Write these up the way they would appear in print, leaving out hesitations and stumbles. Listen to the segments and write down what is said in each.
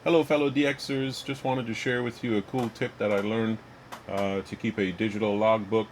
Hello fellow DXers, just wanted to share with you a cool tip that I learned to keep a digital logbook.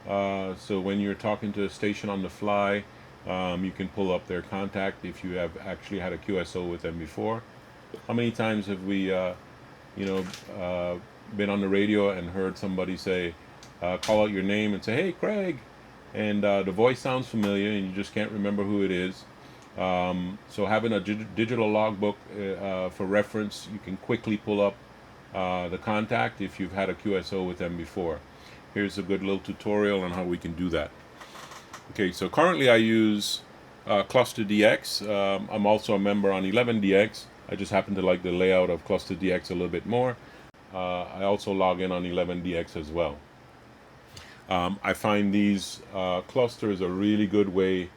So when you're talking to a station on the fly, you can pull up their contact if you have actually had a QSO with them before. How many times have we, you know, uh, been on the radio and heard somebody say, call out your name and say, "Hey, Craig," and the voice sounds familiar and you just can't remember who it is. So having a digital logbook for reference, you can quickly pull up the contact if you've had a QSO with them before. Here's a good little tutorial on how we can do that. Okay, so currently I use Cluster DX. I'm also a member on 11DX. I just happen to like the layout of Cluster DX a little bit more. I also log in on 11DX as well. I find these clusters a really good way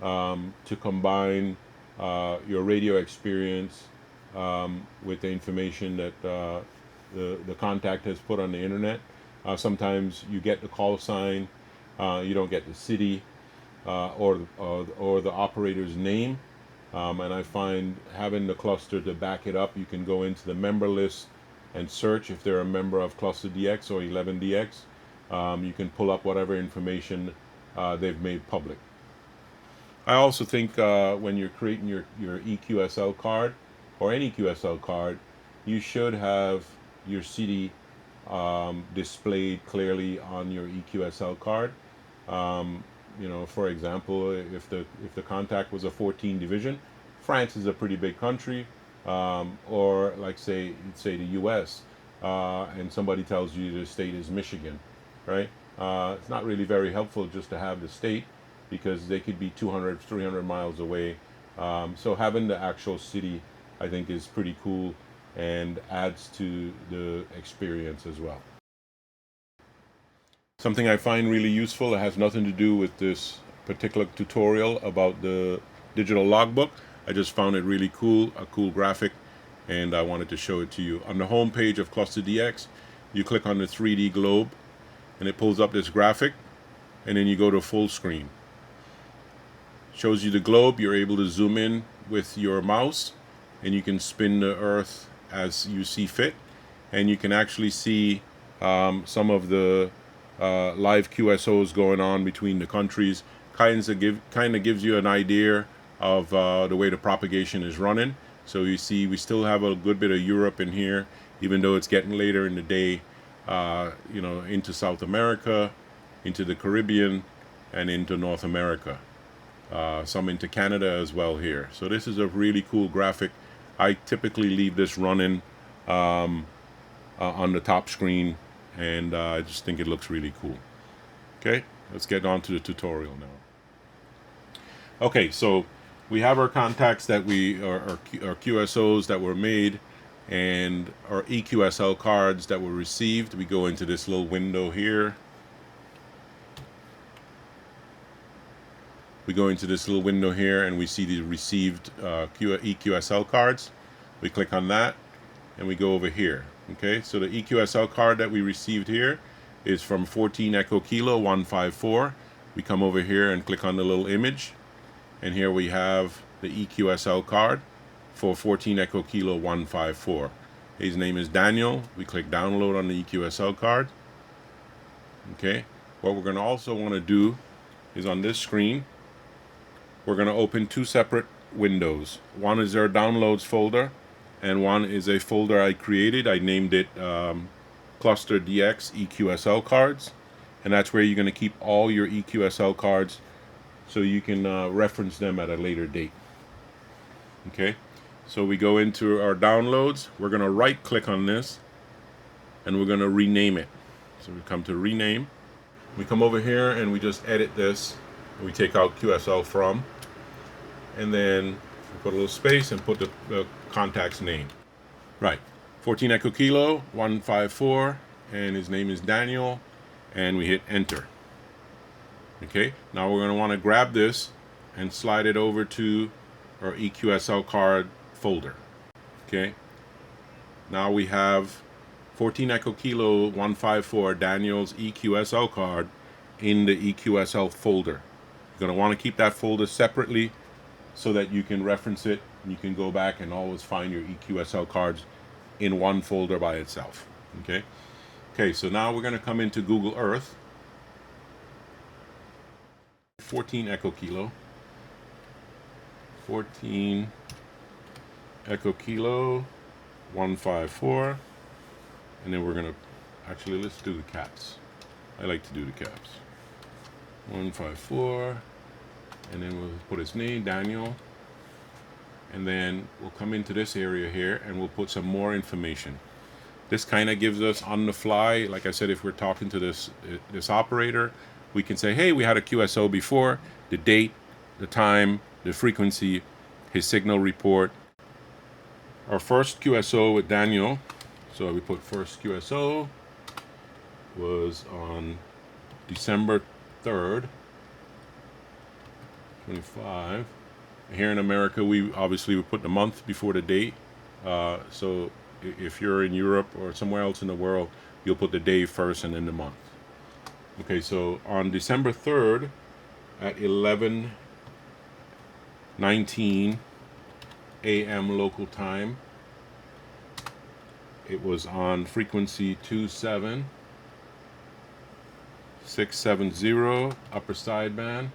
to combine your radio experience with the information that the contact has put on the internet. Sometimes you get the call sign, you don't get the city or the operator's name. And I find having the cluster to back it up, you can go into the member list and search if they're a member of Cluster DX or 11DX. You can pull up whatever information they've made public. I also think when you're creating your eQSL card or any QSL card, you should have your city displayed clearly on your eQSL card. For example, if the contact was a 14 division, France is a pretty big country, or like say the U.S. And somebody tells you the state is Michigan, right? It's not really very helpful just to have the state because they could be 200, 300 miles away. So having the actual city, I think, is pretty cool and adds to the experience as well. Something I find really useful, it has nothing to do with this particular tutorial about the digital logbook. I just found it really cool, a cool graphic, and I wanted to show it to you. On the home page of Cluster DX, you click on the 3D globe, and it pulls up this graphic, and then you go to full screen. Shows you the globe. You're able to zoom in with your mouse, and you can spin the earth as you see fit, and you can actually see some of the live QSOs going on between the countries. Kind of gives you an idea of the way the propagation is running. So you see we still have a good bit of Europe in here, even though it's getting later in the day, into South America, into the Caribbean, and into North America. Some into Canada as well here. So this is a really cool graphic. I typically leave this running on the top screen, and I just think it looks really cool. Okay, let's get on to the tutorial now. Okay, so we have our contacts that our QSOs that were made, and our eQSL cards that were received. We go into this little window here. We go into this little window here and we see the received eQSL cards. We click on that and we go over here. Okay, so the eQSL card that we received here is from 14 Echo Kilo 154. We come over here and click on the little image, and here we have the eQSL card for 14 Echo Kilo 154. His name is Daniel. We click download on the eQSL card. Okay, what we're going to also want to do is on this screen, we're going to open two separate windows. One is our downloads folder, and one is a folder I created. I named it Cluster DX eQSL cards, and that's where you're going to keep all your eQSL cards so you can reference them at a later date. Okay, so we go into our downloads. We're going to right click on this and we're going to rename it. So we come to rename. We come over here and we just edit this. We take out QSL from, and then we put a little space and put the contact's name. Right, 14 Echo Kilo 154, and his name is Daniel, and we hit enter. Okay, now we're going to want to grab this and slide it over to our eQSL card folder. Okay, now we have 14 Echo Kilo 154 Daniel's eQSL card in the eQSL folder. You're going to want to keep that folder separately so that you can reference it You can go back and always find your eQSL cards in one folder by itself. Okay. Okay, so now we're going to come into Google Earth. 14 Echo Kilo. 14 Echo Kilo 154. And then we're going to, actually, let's do the caps. I like to do the caps. 154. And then we'll put his name, Daniel. And then we'll come into this area here and we'll put some more information. This kind of gives us on the fly, like I said, if we're talking to this operator, we can say, hey, we had a QSO before, the date, the time, the frequency, his signal report. Our first QSO with Daniel, so we put first QSO, was on December 3rd, 25. Here in America, we obviously would put the month before the date. So if you're in Europe or somewhere else in the world, you'll put the day first and then the month. Okay, so on December 3rd at 11:19 a.m. local time, it was on frequency 27670 upper sideband.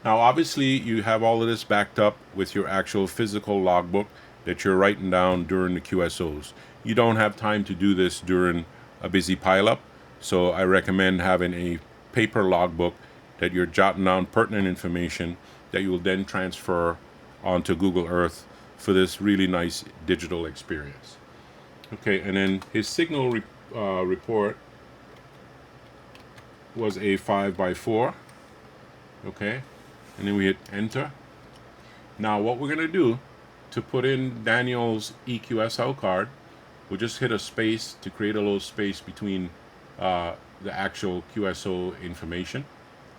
Now, obviously, you have all of this backed up with your actual physical logbook that you're writing down during the QSOs. You don't have time to do this during a busy pileup, so I recommend having a paper logbook that you're jotting down pertinent information that you will then transfer onto Google Earth for this really nice digital experience. Okay, and then his signal report was a 5x4. Okay. And then we hit enter. Now what we're going to do to put in Daniel's eQSL card, we'll just hit a space to create a little space between the actual QSO information.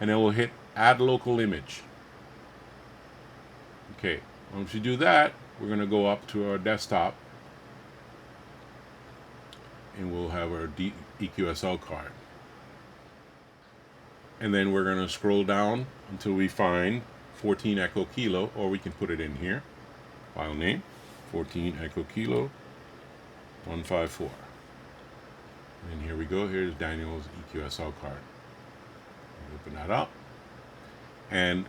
And then we'll hit add local image. Okay, once we do that, we're going to go up to our desktop and we'll have our eQSL card. And then we're going to scroll down until we find 14 Echo Kilo, or we can put it in here. File name, 14 Echo Kilo 154. And here we go. Here's Daniel's eQSL card. Open that up. And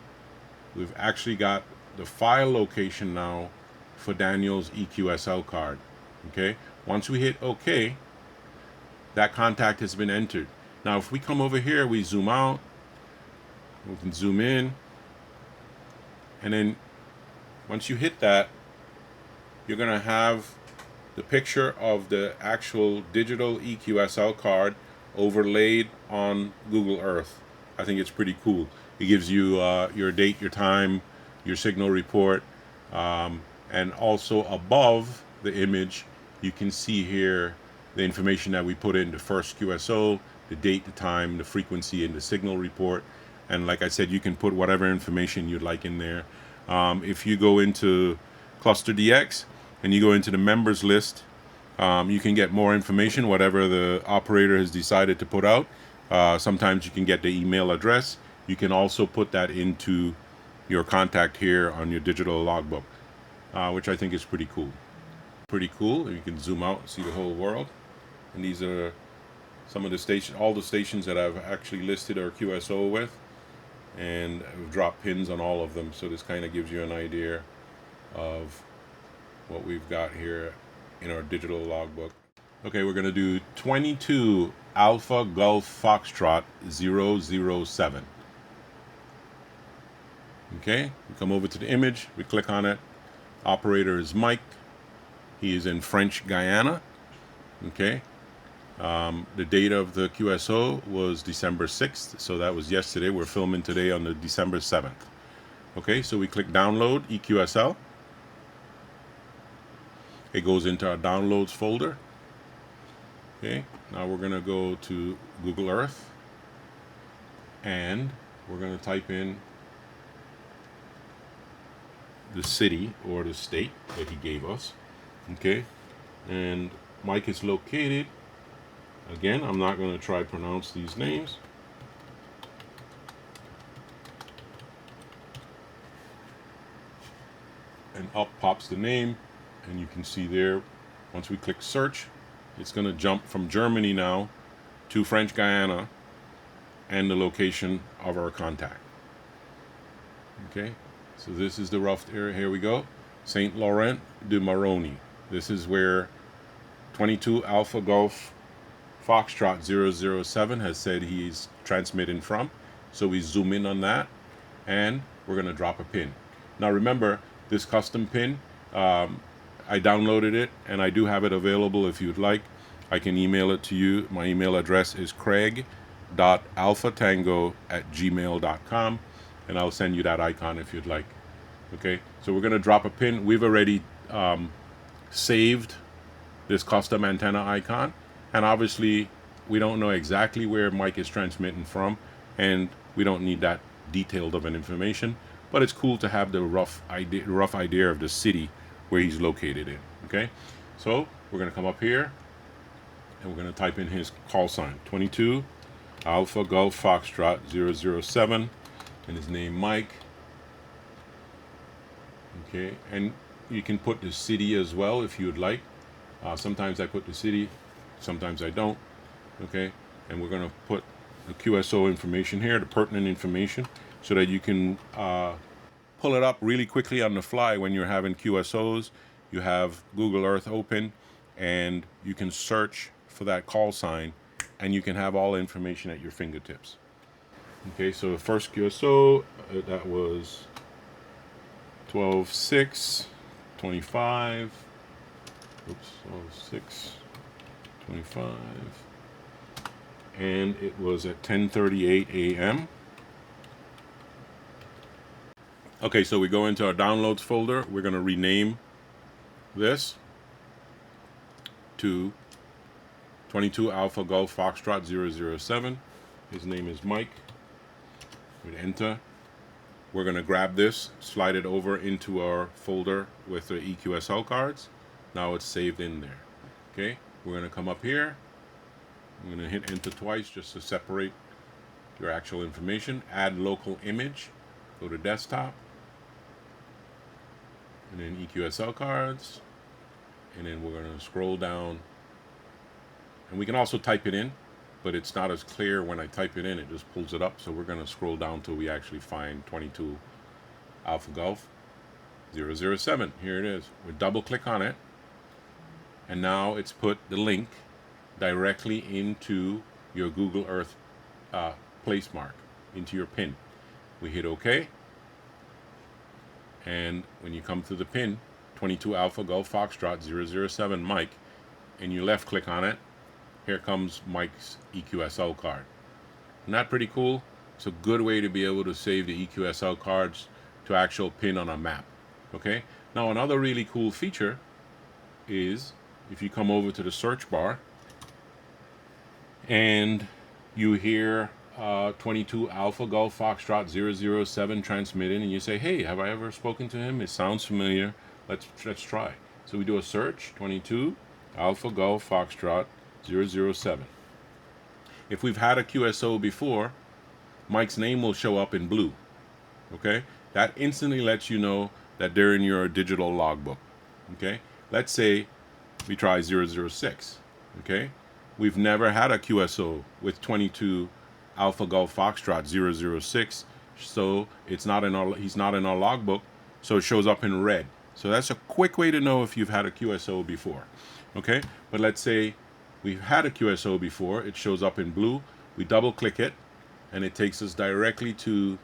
we've actually got the file location now for Daniel's eQSL card. Okay. Once we hit OK, that contact has been entered. Now, if we come over here, we zoom out, we can zoom in, and then once you hit that, you're going to have the picture of the actual digital eQSL card overlaid on Google Earth. I think it's pretty cool. It gives you your date, your time, your signal report, and also above the image, you can see here the information that we put in the first QSO, the date, the time, the frequency, and the signal report. And like I said, you can put whatever information you'd like in there. If you go into Cluster DX and you go into the members list, you can get more information, whatever the operator has decided to put out. Sometimes you can get the email address. You can also put that into your contact here on your digital logbook, which I think is pretty cool. Pretty cool. You can zoom out and see the whole world. And these are some of the stations, all the stations that I've actually listed our QSO with, and I've dropped pins on all of them, so this kind of gives you an idea of what we've got here in our digital logbook. Okay, we're going to do 22 Alpha Golf Foxtrot 007. Okay, we come over to the image, we click on it. Operator is Mike. He is in French Guiana. Okay. The date of the QSO was December 6th, so that was yesterday. We're filming today on the December 7th. Okay, so we click download eQSL. It goes into our downloads folder. Okay, now we're going to go to Google Earth and we're going to type in the city or the state that he gave us. Okay, and Mike is located. Again, I'm not going to try to pronounce these names. And up pops the name, and you can see there, once we click search, it's going to jump from Germany now to French Guiana and the location of our contact. Okay, so this is the rough area. Here we go. Saint Laurent de Maroni. This is where 22 Alpha Golf Foxtrot 007 has said he's transmitting from. So we zoom in on that, and we're going to drop a pin. Now remember, this custom pin, I downloaded it, and I do have it available if you'd like. I can email it to you. My email address is craig.alphatango@gmail.com, and I'll send you that icon if you'd like. Okay, so we're going to drop a pin. We've already saved this custom antenna icon, and obviously we don't know exactly where Mike is transmitting from, and we don't need that detailed of an information, but it's cool to have the rough idea of the city where he's located in. Okay, so we're going to come up here, and we're going to type in his call sign, 22 Alpha Golf Foxtrot 007, and his name Mike. Okay, and you can put the city as well if you would like. Sometimes I put the city, sometimes I don't. Okay, and we're going to put the QSO information here, the pertinent information, so that you can pull it up really quickly on the fly when you're having QSOs. You have Google Earth open, and you can search for that call sign, and you can have all the information at your fingertips. Okay, so the first QSO, that was 12/6/25. Oops, 12/6/25. And it was at 10:38 a.m. Okay, so we go into our downloads folder. We're going to rename this to 22 Alpha Golf Foxtrot 007. His name is Mike. We enter. We're going to grab this, slide it over into our folder with the eQSL cards. Now it's saved in there. Okay, we're going to come up here. I'm going to hit enter twice just to separate your actual information. Add local image. Go to desktop. And then eQSL cards. And then we're going to scroll down. And we can also type it in, but it's not as clear when I type it in. It just pulls it up. So we're going to scroll down till we actually find 22 Alpha Golf 007. Here it is. We double click on it. And now it's put the link directly into your Google Earth place mark, into your pin. We hit OK. And when you come to the pin, 22 Alpha Golf Foxtrot 007 Mike, and you left click on it, here comes Mike's eQSL card. Isn't that pretty cool? It's a good way to be able to save the eQSL cards to actual pin on a map. Okay. Now another really cool feature is if you come over to the search bar and you hear 22 Alpha Golf Foxtrot 007 transmitting, and you say, hey, have I ever spoken to him? It sounds familiar. Let's try. So we do a search, 22 Alpha Golf Foxtrot 007. If we've had a QSO before, Mike's name will show up in blue. Okay? That instantly lets you know that they're in your digital logbook. Okay? Let's say we try 006. Okay? We've never had a QSO with 22 Alpha Golf Foxtrot 006, so he's not in our logbook, so it shows up in red. So that's a quick way to know if you've had a QSO before. Okay? But let's say we've had a QSO before, it shows up in blue, we double click it, and it takes us directly to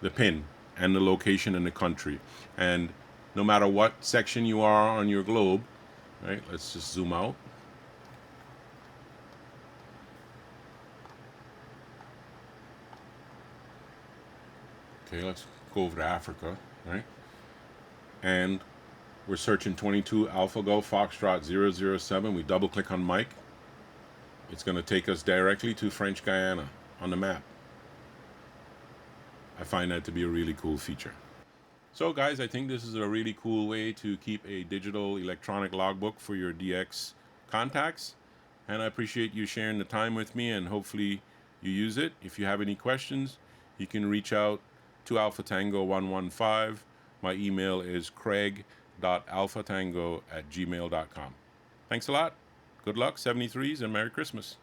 the pin and the location and the country. And no matter what section you are on your globe, right, let's just zoom out. Okay, let's go over to Africa, right? And we're searching 22 Alpha Golf Foxtrot 007. We double click on Mike. It's going to take us directly to French Guiana on the map. I find that to be a really cool feature. So guys, I think this is a really cool way to keep a digital electronic logbook for your DX contacts. And I appreciate you sharing the time with me, and hopefully you use it. If you have any questions, you can reach out to Alpha Tango 115. My email is craig logbook.alphatango@gmail.com. Thanks a lot. Good luck, 73s, and Merry Christmas.